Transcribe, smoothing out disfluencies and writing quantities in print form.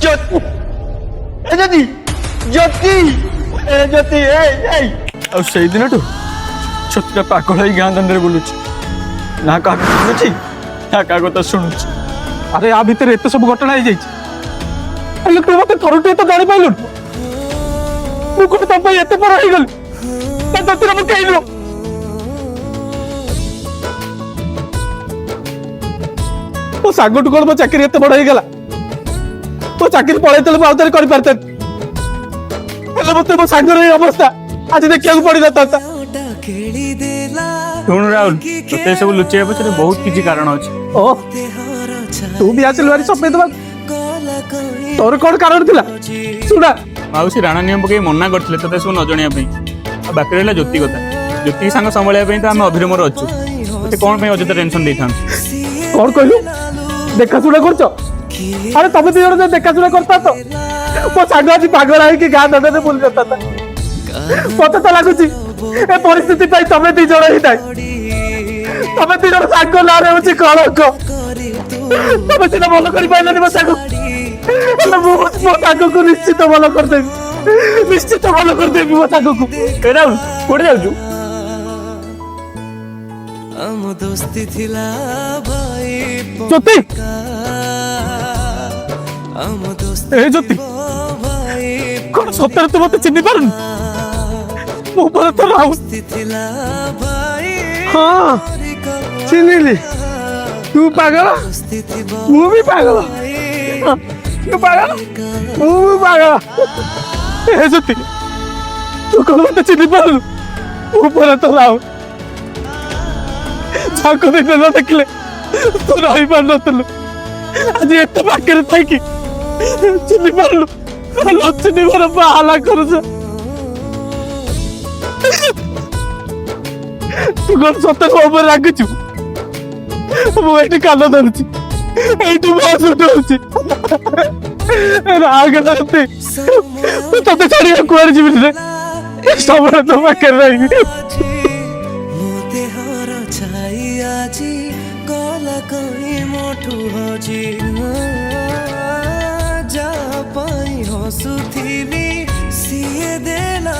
জ্যোতি জ্যোতি জ্যোতি এই ଆଉ ସେଇଦିନଠୁ ଛୋଟିଆ ପାଗଳ ହେଇ ଗାଁ ଦାଣ୍ଡରେ ବୁଲୁଛି ନା କାହାକୁ ଶୁଣୁଛି ନା କାହା କଥା ଶୁଣୁଛି। ଆରେ ଆ ଭିତରେ ଏତେ ସବୁ ଘଟଣା ହେଇଯାଇଛି ହେଲେ ତୁ ମତେ ଥରୁଟିଏ ତ ଜାଣିପାରିଲୁନି ମୁଁ କଣ ତମ ପାଇଁ ଏତେ ବଡ ହେଇଗଲି ତା ଜ୍ୟୋତିର ମୁଁ କେହି ନୁହଁ। ମୋ ସାଙ୍ଗଠୁ କଣ ମୋ ଚାକିରି ଏତେ ବଡ ହେଇଗଲା ମୋ ଚାକିରି ପଳେଇଥିଲେ ମୁଁ ଆଉଥରେ କରିପାରିଥାନ୍ତି ହେଲେ ମତେ ମୋ ସାଙ୍ଗର ଏଇ ଅବସ୍ଥା ଆଜି ଦେଖିବାକୁ ପଡିନଥାନ୍ତା। ଶୁଣୁ ରାହୁଲ ତତେ ସବୁ ଲୁଚେଇବା ପଛରେ ବହୁତ କିଛି କାରଣ ଅଛି। ଓ ତୁ ବି ଆସିଲୁ ଭାରି ସଫେଇ ଦେବା ତୋର କଣ କାରଣ ଥିଲା ଶୁଣା। ମାଉସୀ ରାଣା ନିୟମ ପକେଇ ମନା କରିଥିଲେ ତତେ ସବୁ ନ ଜଣେଇବା ପାଇଁ। ଆଉ ବାକି ରହିଲା ଜ୍ୟୋତି କଥା। ଜ୍ୟୋତି ସାଙ୍ଗ ସମ୍ଭାଳିବା ପାଇଁ ତ ଆମେ ଅଭିର ମୋର ଅଛୁ। ତତେ କଣ ପାଇଁ ଅଯଥା ଟେନସନ ଦେଇଥାନ୍ତୁ? କଣ କହିଲୁ ଦେଖାଶୁଣା କରୁଛ? ଆରେ ତମେ ଦି ଜଣ ଦେଖାଶୁଣା କରିଥା ତ ମୋ ସାଙ୍ଗ ଆଜି ପାଗଳ ହେଇକି ଗାଁ ଦାଣ୍ଡରେ ବୁଲି ଯାତା। ମତେ ତ ଲାଗୁଛି ଏ ପରିସ୍ଥିତି ପାଇଁ ତମେ ଦି ଜଣ ହିଁ ନାହିଁ। ତମେ ଦି ଜଣ ସାଙ୍ଗ ନାଁରେ ହଉଛି କଳଙ୍କ। ତମେ ସିନା ଭଲ କରିପାରିଲନି ମୋ ସାଙ୍ଗ ହେଲେ ମୁଁ ମୋ ସାଙ୍ଗକୁ ନିଶ୍ଚିତ ଭଲ କରିଦେବି ନିଶ୍ଚିତ ଭଲ କରିଦେବି ମୋ ସାଙ୍ଗକୁ। ରାହୁଲ କୋଉଠି ଯାଉଛୁ? ଜ୍ୟୋତି ଏ ଜ୍ୟୋତି କଣ ସତରେ ତୁ ମତେ ଚିହ୍ନି ପାରୁନି? ମୁଁ ପରେ ତ ରାହୁଲ। ହଁ ଚିହ୍ନିଲି। ତୁ ପାଗଳ ମୁଁ ବି ପାଗଳ। ତୁ ପାଗଳ ମୁଁ ବି ପାଗଳ। ଏ ଜ୍ୟୋତି ତୁ କଣ ମତେ ଚିହ୍ନି ପାରୁନୁ? ମୁଁ ପରେ ତ ରାହୁଲ। ଯାହାକୁ ଦିନ ନ ଦେଖିଲେ ତୁ ରହିପାରୁନଥିଲୁ ଆଜି ଏତେ ପାଖରେ ଥାଇକି ଚିହ୍ନି ପାରିଲୁ ନ ଚିହ୍ନି ମୋର ବାହାଲା କରୁଛ। ତୁ କଣ ସତରେ ମୋ ଉପରେ ରାଗୁଛୁ? ମୁଁ ଏଇଠି କାନ ଧରୁଛି ଏଇଠି ବସ ଉଠଉଛି ରାଗନ୍ତି ମୁଁ ତତେ ଛାଡିବା କୁଆଡେ ଯିବିନି ରେ ସବୁବେଳେ ତୋ ପାଖରେ ରହିବି। ଗଲା କହି ମୋଠୁ ହଜି ଯା ପାଇଁ ହସୁଥିଲି ସିଏ ଦେଲା